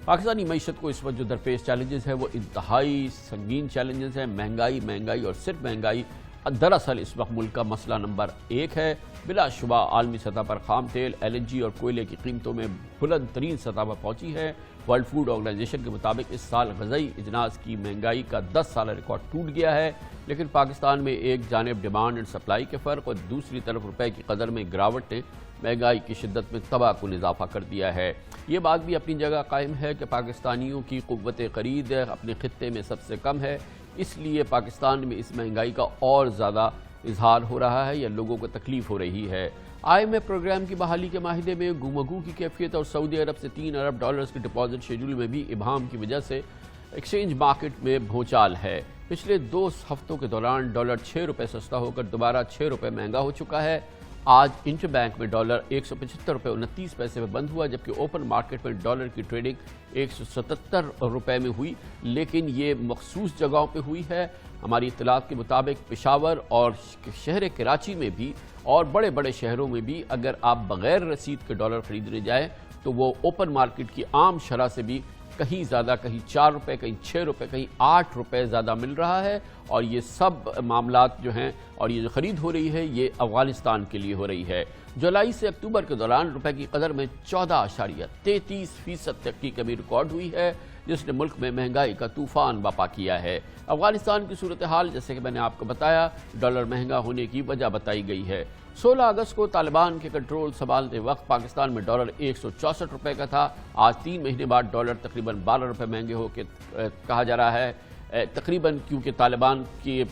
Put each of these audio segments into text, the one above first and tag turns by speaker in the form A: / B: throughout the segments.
A: پاکستانی معیشت کو اس وقت جو درپیش چیلنجز ہیں وہ انتہائی سنگین چیلنجز ہیں۔ مہنگائی اور صرف مہنگائی دراصل اس وقت ملک کا مسئلہ نمبر 1 ہے۔ بلا شبہ عالمی سطح پر خام تیل، LNG اور کوئلے کی قیمتوں میں بلند ترین سطح پر پہنچی ہے۔ ورلڈ فوڈ آرگنائزیشن کے مطابق اس سال غذائی اجناس کی مہنگائی کا 10 سالہ ریکارڈ ٹوٹ گیا ہے، لیکن پاکستان میں ایک جانب ڈیمانڈ اینڈ سپلائی کے فرق اور دوسری طرف روپے کی قدر میں گراوٹ نے مہنگائی کی شدت میں تباہ کن اضافہ کر دیا ہے۔ یہ بات بھی اپنی جگہ قائم ہے کہ پاکستانیوں کی قوت خرید اپنے خطے میں سب سے کم ہے، اس لیے پاکستان میں اس مہنگائی کا اور زیادہ اظہار ہو رہا ہے یا لوگوں کو تکلیف ہو رہی ہے۔ IMF پروگرام کی بحالی کے معاہدے میں گفتگو کی کیفیت اور سعودی عرب سے 3 ارب ڈالرز کے ڈپازٹ شیڈول میں بھی ابہام کی وجہ سے ایکسچینج مارکیٹ میں بھونچال ہے۔ پچھلے 2 ہفتوں کے دوران ڈالر 6 روپے سستا ہو کر دوبارہ 6 روپے مہنگا ہو چکا ہے۔ آج انٹر بینک میں ڈالر 175 روپے 29 پیسے میں بند ہوا، جبکہ اوپن مارکیٹ میں ڈالر کی ٹریڈنگ 177 روپے میں ہوئی، لیکن یہ مخصوص جگہوں پہ ہوئی ہے۔ ہماری اطلاعات کے مطابق پشاور اور شہر کراچی میں بھی اور بڑے بڑے شہروں میں بھی اگر آپ بغیر رسید کے ڈالر خریدنے جائیں تو وہ اوپن مارکیٹ کی عام شرح سے بھی کہیں زیادہ، کہیں 4 روپے، کہیں 6 روپے، کہیں 8 روپے زیادہ مل رہا ہے، اور یہ سب معاملات جو ہیں اور یہ جو خرید ہو رہی ہے یہ افغانستان کے لیے ہو رہی ہے۔ جولائی سے اکتوبر کے دوران روپے کی قدر میں 14.33% تک کی کمی ریکارڈ ہوئی ہے، جس نے ملک میں مہنگائی کا طوفان برپا کیا ہے۔ افغانستان کی صورتحال جیسے کہ میں نے آپ کو بتایا ڈالر مہنگا ہونے کی وجہ بتائی گئی ہے۔ 16 اگست کو طالبان کے کنٹرول سنبھالتے وقت پاکستان میں ڈالر 164 روپے کا تھا۔ آج 3 مہینے بعد ڈالر تقریباً 12 روپے مہنگے ہو کے کہا جا رہا ہے، تقریباً کیونکہ طالبان کی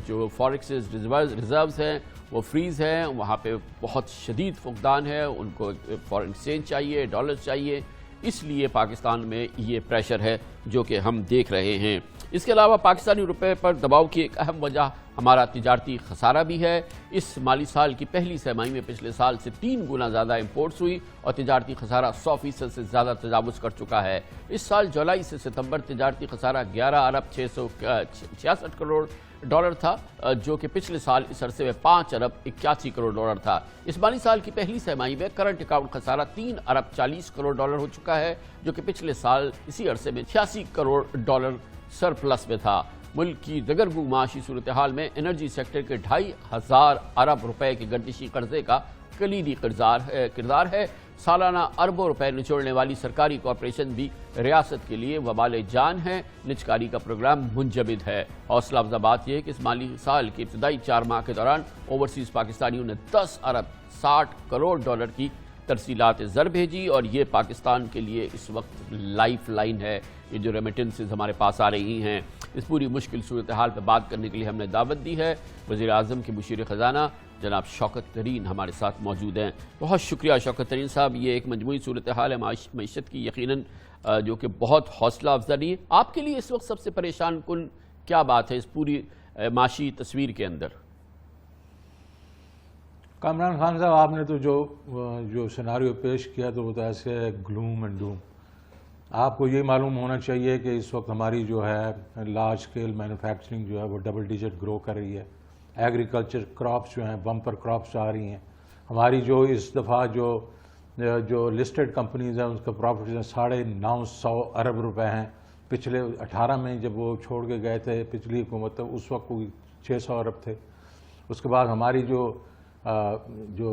A: جو فوریکس ریزروز ہیں وہ فریز ہیں، وہاں پہ بہت شدید فقدان ہے، ان کو فورن ایکسچینج چاہیے، ڈالر چاہیے، اس لیے پاکستان میں یہ پریشر ہے جو کہ ہم دیکھ رہے ہیں۔ اس کے علاوہ پاکستانی روپے پر دباؤ کی ایک اہم وجہ ہمارا تجارتی خسارہ بھی ہے۔ اس مالی سال کی پہلی سہ-ماہی میں پچھلے سال سے 3 گنا زیادہ امپورٹس ہوئی اور تجارتی خسارہ 100% سے زیادہ تجاوز کر چکا ہے۔ اس سال جولائی سے ستمبر تجارتی خسارہ 11 ارب 666 کروڑ ڈالر تھا، جو کہ پچھلے سال اس عرصے میں 5 ارب 81 کروڑ ڈالر تھا۔ اس مالی سال کی پہلی سہ-ماہی میں کرنٹ اکاؤنٹ خسارہ 3 ارب 40 کروڑ ڈالر ہو چکا ہے، جو کہ پچھلے سال اسی عرصے میں 86 کروڑ ڈالر سرپلس میں تھا۔ ملک کی دگرگوں معاشی صورتحال میں انرجی سیکٹر کے 2500 ارب روپے کے گردشی قرضے کا کلیدی کردار ہے۔ سالانہ اربوں روپے نچوڑنے والی سرکاری کارپوریشن بھی ریاست کے لیے وبال جان ہے۔ نجکاری کا پروگرام منجمد ہے۔ حوصلہ افزا بات یہ ہے کہ اس مالی سال کے ابتدائی 4 ماہ کے دوران اوورسیز پاکستانیوں نے 10 ارب 60 کروڑ ڈالر کی ترسیلات زر بھیجی، اور یہ پاکستان کے لیے اس وقت لائف لائن ہے۔ یہ جو ریمیٹنسز ہمارے پاس آ رہی ہیں، اس پوری مشکل صورتحال پہ بات کرنے کے لیے ہم نے دعوت دی ہے۔ وزیر اعظم کے مشیر خزانہ جناب شوکت ترین ہمارے ساتھ موجود ہیں۔ بہت شکریہ شوکت ترین صاحب، یہ ایک مجموعی صورتحال ہے معیشت کی یقیناً جو کہ بہت حوصلہ افزا ہے۔ آپ کے لیے اس وقت سب سے پریشان کن کیا بات ہے اس پوری معاشی تصویر کے اندر؟
B: کامران خان صاحب، آپ نے تو جو سیناریو پیش کیا تو وہ تو ایسے ہے گلوم اینڈ ڈوم۔ آپ کو یہ معلوم ہونا چاہیے کہ اس وقت ہماری جو ہے لارج اسکیل مینوفیکچرنگ جو ہے وہ ڈبل ڈیجٹ گرو کر رہی ہے۔ ایگریکلچر کراپس جو ہیں بمپر کراپس آ رہی ہیں۔ ہماری جو اس دفعہ جو لسٹڈ کمپنیز ہیں اس کا پروفٹ 950 ارب روپے ہیں۔ پچھلے 18 میں جب وہ چھوڑ کے گئے تھے پچھلی حکومت، اس وقت کوئی 600 ارب تھے۔ اس کے بعد ہماری جو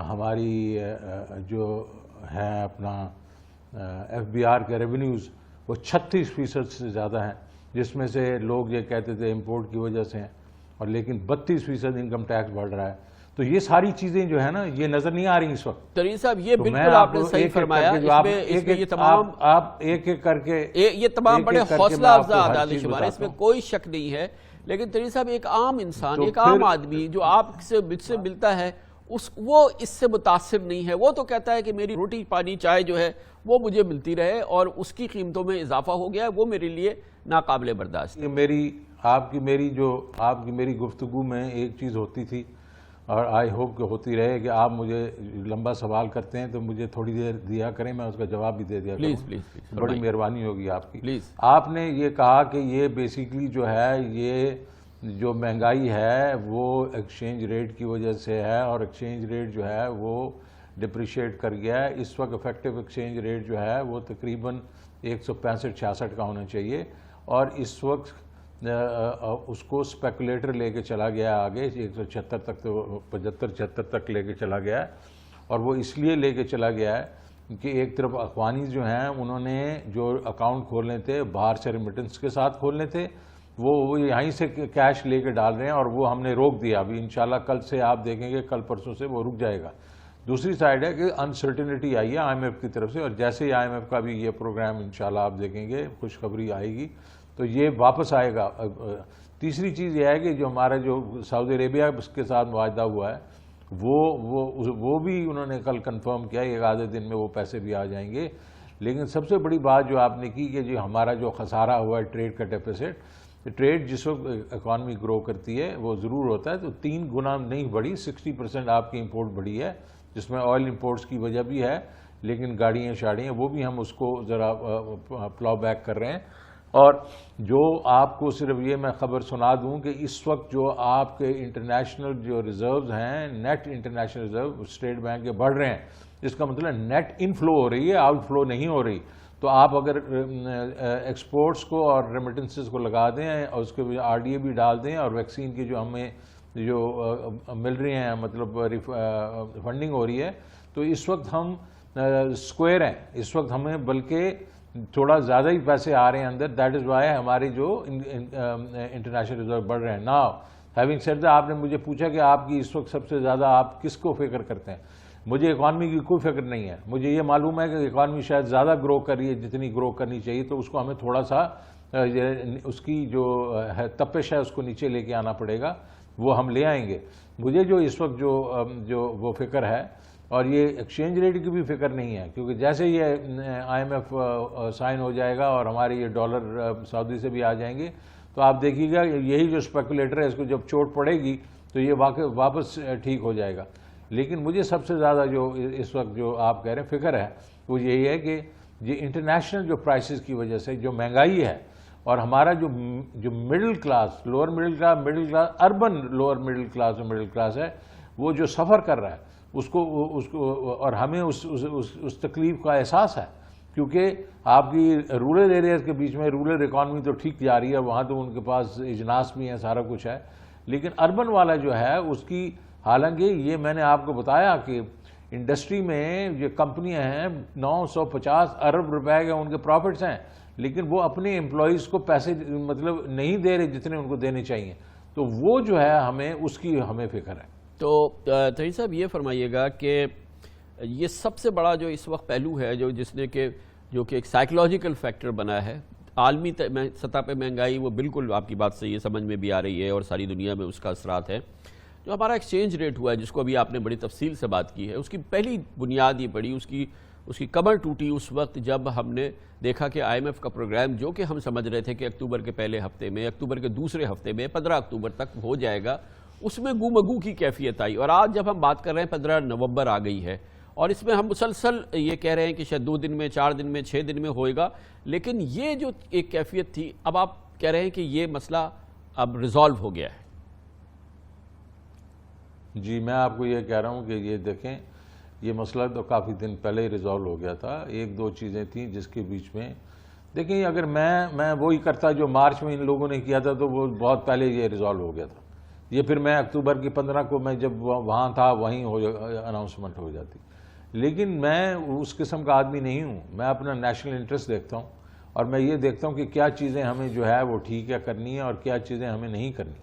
B: ہماری جو ہے اپنا FBR کے ریونیوز وہ 36% سے زیادہ ہیں، جس میں سے لوگ یہ کہتے تھے امپورٹ کی وجہ سے ہیں، اور لیکن 32% انکم ٹیکس بڑھ رہا ہے۔ تو یہ ساری چیزیں جو ہے نا یہ نظر نہیں آ رہی اس وقت۔
A: ترین صاحب یہ بالکل آپ نے صحیح فرمایا، اس میں یہ تمام
B: آپ ایک ایک کر کے
A: یہ تمام بڑے حوصلہ افزا اعداد شمار ہے، اس میں کوئی شک نہیں ہے۔ لیکن ترین صاحب ایک عام انسان، ایک عام آدمی جو آپ سے ملتا ہے وہ اس سے متاثر نہیں ہے۔ وہ تو کہتا ہے کہ میری روٹی پانی چائے جو ہے وہ مجھے ملتی رہے، اور اس کی قیمتوں میں اضافہ ہو گیا ہے، وہ میرے لیے ناقابل برداشت ہے۔
B: آپ کی میری گفتگو میں ایک چیز ہوتی تھی، اور آئی ہوپ کہ ہوتی رہے، کہ آپ مجھے لمبا سوال کرتے ہیں تو مجھے تھوڑی دیر دیا کریں، میں اس کا جواب بھی دے دیا کروں۔
A: پلیز
B: بڑی مہربانی ہوگی آپ کی۔
A: پلیز
B: آپ نے یہ کہا کہ یہ بیسیکلی جو ہے یہ جو مہنگائی ہے وہ ایکسچینج ریٹ کی وجہ سے ہے، اور ایکسچینج ریٹ جو ہے وہ ڈپریشیٹ کر گیا ہے۔ اس وقت افیکٹو ایکسچینج ریٹ جو ہے وہ تقریباً 165-66 کا ہونا چاہیے، اور اس وقت اس کو اسپیکولیٹر لے کے چلا گیا آگے 176 تک، تو 75-76 تک لے کے چلا گیا ہے. اور وہ اس لیے لے کے چلا گیا ہے کہ ایک طرف افغانی جو ہیں انہوں نے جو اکاؤنٹ کھولنے تھے باہر سے ریمیٹنس کے ساتھ کھولنے تھے، وہ یہیں سے کیش لے کے ڈال رہے ہیں، اور وہ ہم نے روک دیا. ابھی انشاءاللہ کل سے آپ دیکھیں گے، کل پرسوں سے وہ رک جائے گا. دوسری سائڈ ہے کہ انسرٹینٹی آئی ہے آئی ایم ایف کی طرف سے، اور جیسے ہی آئی ایم ایف کا بھی یہ پروگرام انشاءاللہ آپ دیکھیں گے، خوشخبری آئے گی تو یہ واپس آئے گا. تیسری چیز یہ ہے کہ جو ہمارا جو سعودی عربیہ کے ساتھ معاہدہ ہوا ہے، وہ بھی انہوں نے کل کنفرم کیا، ایک آدھے دن میں وہ پیسے بھی آ جائیں گے. لیکن سب سے بڑی بات جو آپ نے کی کہ جو ہمارا جو خسارہ ہوا ہے ٹریڈ کا ڈیفیسٹ، ٹریڈ جس وقت اکانومی گرو کرتی ہے وہ ضرور ہوتا ہے، تو 3 گنا نہیں بڑھی، 60% آپ کی امپورٹ بڑھی ہے، جس میں آئل امپورٹس کی وجہ بھی ہے، لیکن گاڑیاں شاڑیاں وہ بھی ہم اس کو ذرا پلاؤ بیک کر رہے ہیں. اور جو آپ کو صرف یہ میں خبر سنا دوں کہ اس وقت جو آپ کے انٹرنیشنل جو ریزروز ہیں، net international reserve state bank کے بڑھ رہے ہیں، اس کا مطلب نیٹ انفلو ہو رہی ہے، آؤٹ فلو نہیں ہو رہی. تو آپ اگر ایکسپورٹس کو اور ریمیٹنسز کو لگا دیں اور اس کے آر ڈی اے بھی ڈال دیں، اور ویکسین کی جو ہمیں جو مل رہی ہیں مطلب فنڈنگ ہو رہی ہے، تو اس وقت ہم اسکوائر ہیں. اس وقت ہمیں بلکہ تھوڑا زیادہ ہی پیسے آ رہے ہیں اندر. دیٹ از وائی ہماری جو انٹرنیشنل ریزرو بڑھ رہے ہیں. ناؤ ہیونگ سیڈ دیٹ، آپ نے مجھے پوچھا کہ آپ کی اس وقت سب سے زیادہ آپ کس کو فکر کرتے ہیں. مجھے اکانومی کی کوئی فکر نہیں ہے. مجھے یہ معلوم ہے کہ اکانومی شاید زیادہ گرو کر رہی ہے جتنی گرو کرنی چاہیے، تو اس کو ہمیں تھوڑا سا اس کی جو تپش ہے اس کو نیچے لے کے آنا پڑے گا، وہ ہم لے آئیں گے. مجھے جو اس وقت جو وہ فکر ہے، اور یہ ایکسچینج ریٹ کی بھی فکر نہیں ہے، کیونکہ جیسے یہ آئی ایم ایف سائن ہو جائے گا اور ہمارے یہ ڈالر سعودی سے بھی آ جائیں گے، تو آپ دیکھیے گا یہی جو اسپیکولیٹر ہے اس کو جب چوٹ پڑے گی تو یہ واپس ٹھیک ہو جائے گا. لیکن مجھے سب سے زیادہ جو اس وقت جو آپ کہہ رہے ہیں فکر ہے، وہ یہی ہے کہ یہ انٹرنیشنل جو پرائسز کی وجہ سے جو مہنگائی ہے، اور ہمارا جو middle class, lower middle class urban lower middle class اور مڈل کلاس ہے، وہ جو سفر کر رہا ہے اس کو اور ہمیں اس تکلیف کا احساس ہے. کیونکہ آپ کی رورل ایریاز کے بیچ میں رورل اکانومی تو ٹھیک جا رہی ہے، وہاں تو ان کے پاس اجناس بھی ہیں، سارا کچھ ہے، لیکن اربن والا جو ہے اس کی، حالانکہ یہ میں نے آپ کو بتایا کہ انڈسٹری میں یہ کمپنیاں ہیں 950 ارب روپے کے ان کے پروفٹس ہیں، لیکن وہ اپنے امپلائیز کو پیسے مطلب نہیں دے رہے جتنے ان کو دینے چاہیے. تو وہ جو ہے ہمیں اس کی ہمیں فکر ہے.
A: تو طاہر صاحب یہ فرمائیے گا کہ یہ سب سے بڑا جو اس وقت پہلو ہے جو کہ ایک سائیکلوجیکل فیکٹر بنا ہے عالمی سطح پہ مہنگائی، وہ بالکل آپ کی بات صحیح ہے، سمجھ میں بھی آ رہی ہے اور ساری دنیا میں اس کا اثرات ہے. جو ہمارا ایکسچینج ریٹ ہوا ہے، جس کو ابھی آپ نے بڑی تفصیل سے بات کی ہے، اس کی پہلی بنیاد یہ پڑی، اس کی کمر ٹوٹی اس وقت جب ہم نے دیکھا کہ آئی ایم ایف کا پروگرام جو کہ ہم سمجھ رہے تھے کہ اکتوبر کے پہلے ہفتے میں، اکتوبر کے دوسرے ہفتے میں 15 اکتوبر تک ہو جائے گا، اس میں گو مگو کی کیفیت آئی. اور آج جب ہم بات کر رہے ہیں 15 نومبر آ گئی ہے، اور اس میں ہم مسلسل یہ کہہ رہے ہیں کہ شاید 2 دن میں، 4 دن میں، 6 دن میں ہوئے گا، لیکن یہ جو ایک کیفیت تھی، اب آپ کہہ رہے ہیں کہ یہ مسئلہ اب ریزالو ہو گیا ہے.
B: جی میں آپ کو یہ کہہ رہا ہوں کہ یہ دیکھیں، یہ مسئلہ تو کافی دن پہلے ہی ریزالو ہو گیا تھا. 1-2 چیزیں تھیں جس کے بیچ میں دیکھیں، اگر میں وہی کرتا جو مارچ میں ان لوگوں نے کیا تھا تو وہ بہت پہلے یہ ریزالو ہو گیا تھا. یہ پھر میں اکتوبر کی 15 کو میں جب وہاں تھا وہیں اناؤنسمنٹ ہو جاتی. لیکن میں اس قسم کا آدمی نہیں ہوں. میں اپنا نیشنل انٹرسٹ دیکھتا ہوں، اور میں یہ دیکھتا ہوں کہ کیا چیزیں ہمیں جو ہے وہ ٹھیک ہے کرنی ہے اور کیا چیزیں ہمیں نہیں کرنی.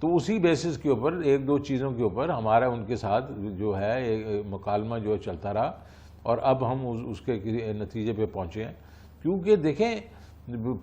B: تو اسی بیسس کے اوپر 1-2 چیزوں کے اوپر ہمارا ان کے ساتھ جو ہے مکالمہ جو چلتا رہا، اور اب ہم اس کے نتیجے پہ پہنچے ہیں. کیونکہ دیکھیں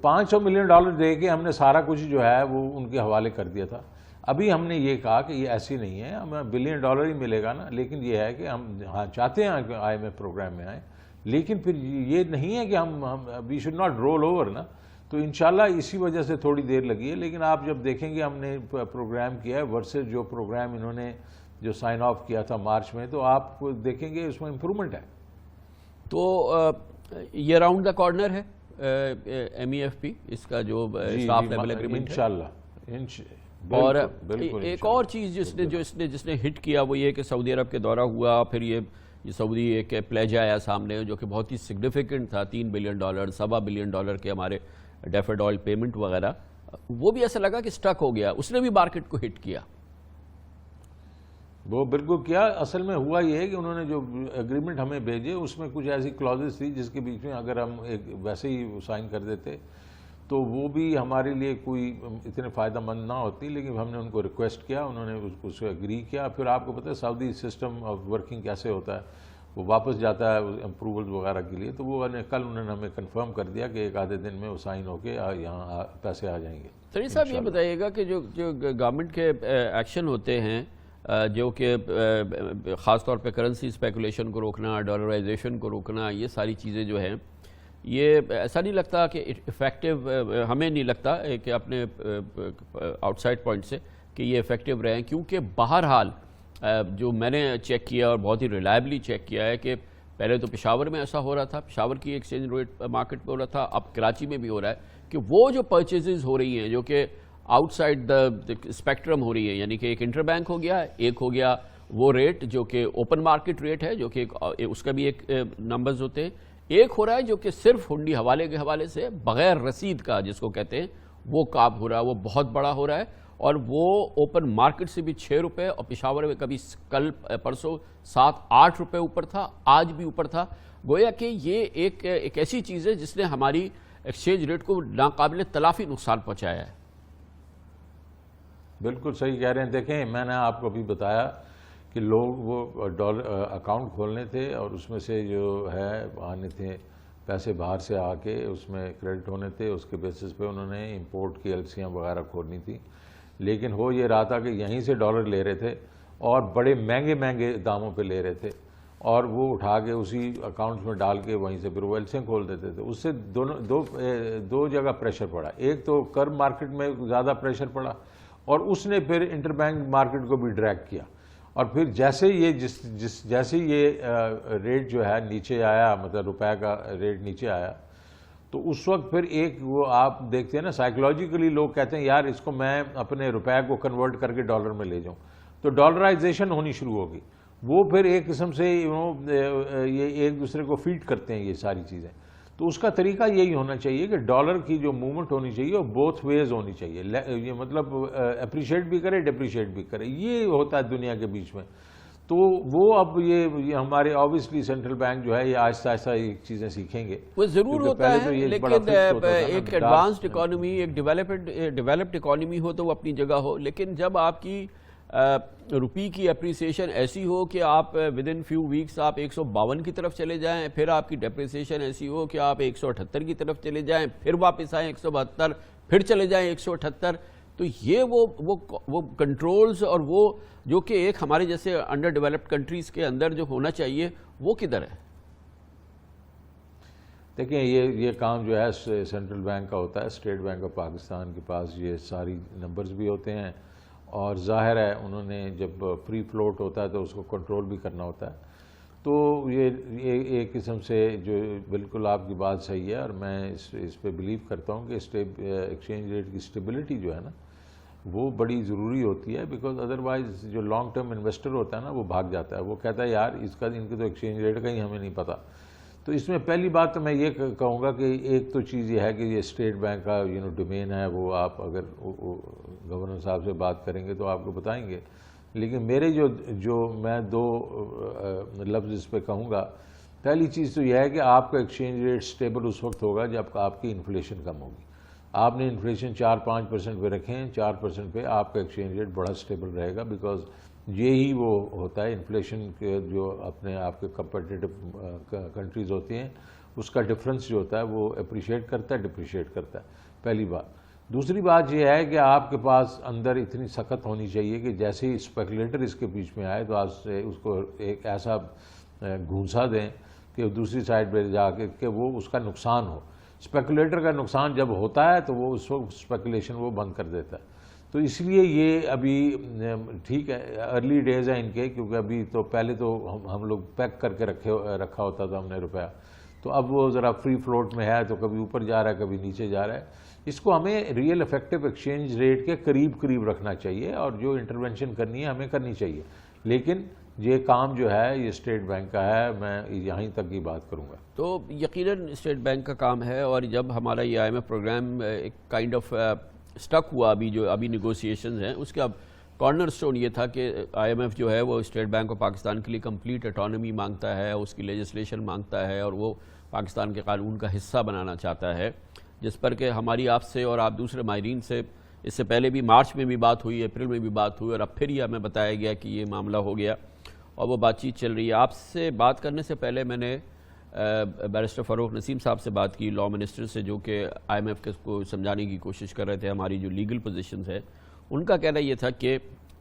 B: $500 ملین دے کے ہم نے سارا کچھ جو ہے وہ ان کے حوالے کر دیا تھا. ابھی ہم نے یہ کہا کہ یہ ایسی نہیں ہے، ہمیں $1 بلین ہی ملے گا نا، لیکن یہ ہے کہ ہم چاہتے ہیں کہ آئی ایم ایف پروگرام میں آئیں، لیکن پھر یہ نہیں ہے کہ ہم we should not roll over نا. تو انشاءاللہ اسی وجہ سے تھوڑی دیر لگی ہے. لیکن آپ جب دیکھیں گے ہم نے پروگرام کیا ہے ورسز جو پروگرام انہوں نے جو سائن آف کیا تھا مارچ میں، تو آپ دیکھیں گے اس میں امپرومنٹ ہے.
A: تو یہ راؤنڈ دا کارنر ہے ایم ای ایف پی، اس کا جو اسٹاف لیول ایگریمنٹ ہے
B: انشاءاللہ.
A: اور ایک اور چیز جس نے ہٹ کیا وہ یہ کہ سعودی عرب کے دورہ ہوا، پھر یہ یہ سعودی ایک پلیج آیا سامنے جو کہ بہت ہی سگنیفیکنٹ تھا، $3 بلین، $1.25 بلین کے ہمارے ڈیفرڈ آئل پیمنٹ وغیرہ، وہ بھی ایسا لگا کہ سٹک ہو گیا، اس نے بھی مارکیٹ کو ہٹ کیا۔
B: وہ بالکل کیا، اصل میں ہوا یہ ہے کہ انہوں نے جو ایگریمنٹ ہمیں بھیجے اس میں کچھ ایسی کلازز تھی جس کے بیچ میں اگر ہم ایک ویسے ہی سائن کر دیتے تو وہ بھی ہمارے لیے کوئی اتنے فائدہ مند نہ ہوتی، لیکن ہم نے ان کو ریکویسٹ کیا، انہوں نے اس کو اگری کیا۔ پھر آپ کو پتہ ہے سعودی سسٹم آف ورکنگ کیسے ہوتا ہے، وہ واپس جاتا ہے اپروول وغیرہ کے لیے، تو وہ کل انہوں نے ہمیں کنفرم کر دیا کہ ایک آدھے دن میں وہ سائن ہو کے یہاں پیسے آ جائیں گے۔
A: سعید صاحب یہ بتائیے گا کہ جو گورنمنٹ کے ایکشن ہوتے ہیں جو کہ خاص طور پہ کرنسی اسپیکولیشن کو روکنا، ڈالرائزیشن کو روکنا، یہ ساری چیزیں جو ہیں، یہ ایسا نہیں لگتا کہ افیکٹو، ہمیں نہیں لگتا کہ اپنے آؤٹ سائڈ پوائنٹ سے کہ یہ افیکٹو رہے ہیں، کیونکہ بہرحال جو میں نے چیک کیا اور بہت ہی ریلائبلی چیک کیا ہے کہ پہلے تو پشاور میں ایسا ہو رہا تھا، پشاور کی ایکسچینج ریٹ مارکیٹ پہ ہو رہا تھا، اب کراچی میں بھی ہو رہا ہے کہ وہ جو پرچیزز ہو رہی ہیں جو کہ آؤٹ سائڈ دا اسپیکٹرم ہو رہی ہے، یعنی کہ ایک انٹر بینک ہو گیا، ایک ہو گیا وہ ریٹ جو کہ اوپن مارکیٹ ریٹ ہے، جو کہ اس کا بھی ایک نمبرز ہوتے ہیں، ایک ہو رہا ہے جو کہ صرف ہنڈی حوالے کے حوالے سے بغیر رسید کا جس کو کہتے ہیں وہ کام ہو رہا ہے، وہ بہت بڑا ہو رہا ہے، اور وہ اوپن مارکیٹ سے بھی $6 اور پشاور میں کبھی کل پرسوں $7-8 اوپر تھا، آج بھی اوپر تھا۔ گویا کہ یہ ایک ایسی چیز ہے جس نے ہماری ایکسچینج ریٹ کو ناقابل تلافی نقصان پہنچایا ہے۔
B: بالکل صحیح کہہ رہے ہیں۔ دیکھیں میں نے آپ کو ابھی بتایا کہ لوگ وہ ڈالر اکاؤنٹ کھولنے تھے اور اس میں سے جو ہے آنے تھے پیسے باہر سے آ کے اس میں کریڈٹ ہونے تھے، اس کے بیسس پہ انہوں نے امپورٹ کی ایلسیاں وغیرہ کھولنی تھی، لیکن ہو یہ رہا تھا کہ یہیں سے ڈالر لے رہے تھے اور بڑے مہنگے داموں پہ لے رہے تھے، اور وہ اٹھا کے اسی اکاؤنٹس میں ڈال کے وہیں سے پھر وہ ایلسیاں کھول دیتے تھے۔ اس سے دو جگہ پریشر پڑا، ایک تو کرب مارکیٹ میں زیادہ پریشر پڑا، اور اس نے پھر انٹر بینک مارکیٹ کو بھی ڈریگ کیا، اور پھر جیسے یہ ریٹ جو ہے نیچے آیا، مطلب روپے کا ریٹ نیچے آیا، تو اس وقت پھر ایک وہ آپ دیکھتے ہیں نا سائیکولوجیکلی لوگ کہتے ہیں یار اس کو میں اپنے روپے کو کنورٹ کر کے ڈالر میں لے جاؤں، تو ڈالرائزیشن ہونی شروع ہوگی۔ وہ پھر ایک قسم سے یہ ایک دوسرے کو فیڈ کرتے ہیں یہ ساری چیزیں۔ تو اس کا طریقہ یہی ہونا چاہیے کہ ڈالر کی جو موومنٹ ہونی چاہیے وہ بوتھ ویز ہونی چاہیے، یہ مطلب اپریشیٹ بھی کرے ڈپریشیٹ بھی کرے، یہ ہوتا ہے دنیا کے بیچ میں۔ تو وہ اب یہ ہمارے آبویسلی سینٹرل بینک جو ہے یہ آہستہ آہستہ یہ چیزیں سیکھیں گے،
A: وہ ضرور ہوتا ہے، لیکن ایک ایڈوانسڈ اکانومی، ایک ڈیولپڈ اکانومی ہو تو وہ اپنی جگہ ہو، لیکن جب آپ کی روپی کی اپریسیشن ایسی ہو کہ آپ ودن فیو ویکس آپ 152 کی طرف چلے جائیں، پھر آپ کی ڈیپریسیشن ایسی ہو کہ آپ 178 کی طرف چلے جائیں، پھر واپس آئیں 172، پھر چلے جائیں 178، تو یہ وہ کنٹرولز اور وہ جو کہ ایک ہمارے جیسے انڈر ڈیولپڈ کنٹریز کے اندر جو ہونا چاہیے وہ کدھر ہے؟
B: دیکھیں یہ کام جو ہے سینٹرل بینک کا ہوتا ہے، اسٹیٹ بینک آف پاکستان کے پاس یہ ساری نمبرز بھی ہوتے ہیں، اور ظاہر ہے انہوں نے جب فری فلوٹ ہوتا ہے تو اس کو کنٹرول بھی کرنا ہوتا ہے۔ تو یہ ایک قسم سے جو بالکل آپ کی بات صحیح ہے، اور میں اس پہ بلیو کرتا ہوں کہ ایکسچینج ریٹ کی اسٹیبلٹی جو ہے نا وہ بڑی ضروری ہوتی ہے، بیکاز ادروائز جو لانگ ٹرم انویسٹر ہوتا ہے نا وہ بھاگ جاتا ہے، وہ کہتا ہے یار ان کے تو ایکسچینج ریٹ کا ہی ہمیں نہیں پتہ۔ تو اس میں پہلی بات تو میں یہ کہوں گا کہ ایک تو چیز یہ ہے کہ یہ اسٹیٹ بینک کا ڈومین ہے، وہ آپ اگر گورنر صاحب سے بات کریں گے تو آپ کو بتائیں گے، لیکن میرے جو میں دو لفظ اس پہ کہوں گا، پہلی چیز تو یہ ہے کہ آپ کا ایکسچینج ریٹ سٹیبل اس وقت ہوگا جب آپ کی انفلیشن کم ہوگی۔ آپ نے انفلیشن 4-5% پہ رکھیں، 4% پہ آپ کا ایکسچینج ریٹ بڑا سٹیبل رہے گا، بیکاز یہی وہ ہوتا ہے انفلیشن کے جو اپنے آپ کے کمپیٹیٹو کنٹریز ہوتی ہیں اس کا ڈفرنس جو ہوتا ہے وہ اپریشیٹ کرتا ہے ڈپریشیٹ کرتا ہے، پہلی بات۔ دوسری بات یہ ہے کہ آپ کے پاس اندر اتنی سخت ہونی چاہیے کہ جیسے ہی اسپیکولیٹر اس کے بیچ میں آئے تو آپ سے اس کو ایک ایسا گھونسا دیں کہ دوسری سائڈ پہ جا کے کہ وہ اس کا نقصان ہو۔ اسپیکولیٹر کا نقصان جب ہوتا ہے تو وہ اس وقت اسپیکولیشن وہ بند کر دیتا ہے۔ تو اس لیے یہ ابھی ٹھیک ہے ارلی ڈیز ہیں ان کے، کیونکہ ابھی تو پہلے تو ہم لوگ پیک کر کے رکھا ہوتا تھا ہم نے روپیہ، تو اب وہ ذرا فری فلوٹ میں ہے تو کبھی اوپر جا رہا ہے کبھی نیچے جا رہا ہے۔ اس کو ہمیں ریئل افیکٹو ایکسچینج ریٹ کے قریب رکھنا چاہیے، اور جو انٹرونشن کرنی ہے ہمیں کرنی چاہیے، لیکن یہ کام جو ہے یہ اسٹیٹ بینک کا ہے، میں یہیں تک کی بات کروں گا۔
A: تو یقیناً اسٹیٹ بینک کا کام ہے، اور جب ہمارا یہ IMF پروگرام ایک کائنڈ آف سٹک ہوا، ابھی نیگوسیشنز ہیں، اس کا کارنر سٹون یہ تھا کہ IMF جو ہے وہ اسٹیٹ بینک آف پاکستان کے لیے کمپلیٹ اٹانومی مانگتا ہے، اس کی لیجسلیشن مانگتا ہے، اور وہ پاکستان کے قانون کا حصہ بنانا چاہتا ہے، جس پر کہ ہماری آپ سے اور آپ دوسرے ماہرین سے اس سے پہلے بھی مارچ میں بھی بات ہوئی، اپریل میں بھی بات ہوئی، اور اب پھر یہ ہمیں بتایا گیا کہ یہ معاملہ ہو گیا اور وہ بات چیت چل رہی ہے۔ آپ سے بات کرنے سے پہلے میں نے بیرسٹر فاروق نسیم صاحب سے بات کی، لاء منسٹر سے، جو کہ IMF کو سمجھانے کی کوشش کر رہے تھے ہماری جو لیگل پوزیشنز ہے۔ ان کا کہنا یہ تھا کہ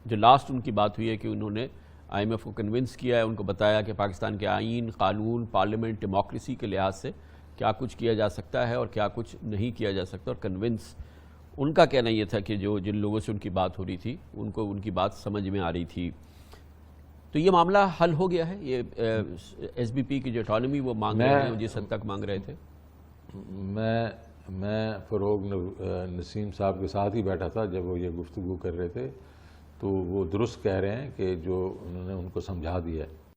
A: جو لاسٹ ان کی بات ہوئی ہے کہ انہوں نے IMF کو کنونس کیا ہے، ان کو بتایا کہ پاکستان کے آئین، قانون، پارلیمنٹ، ڈیموکریسی کے لحاظ سے کیا کچھ کیا جا سکتا ہے اور کیا کچھ نہیں کیا جا سکتا، اور کنونس ان کا کہنا یہ تھا کہ جن لوگوں سے ان کی بات ہو رہی تھی ان کو ان کی بات سمجھ میں آ رہی تھی۔ تو یہ معاملہ حل ہو گیا ہے، یہ SBP کی جو اٹانومی وہ مانگ رہے ہیں، جس حد تک مانگ رہے تھے؟
B: میں فاروق نسیم صاحب کے ساتھ ہی بیٹھا تھا جب وہ یہ گفتگو کر رہے تھے، تو وہ درست کہہ رہے ہیں کہ جو انہوں نے ان کو سمجھا دیا ہے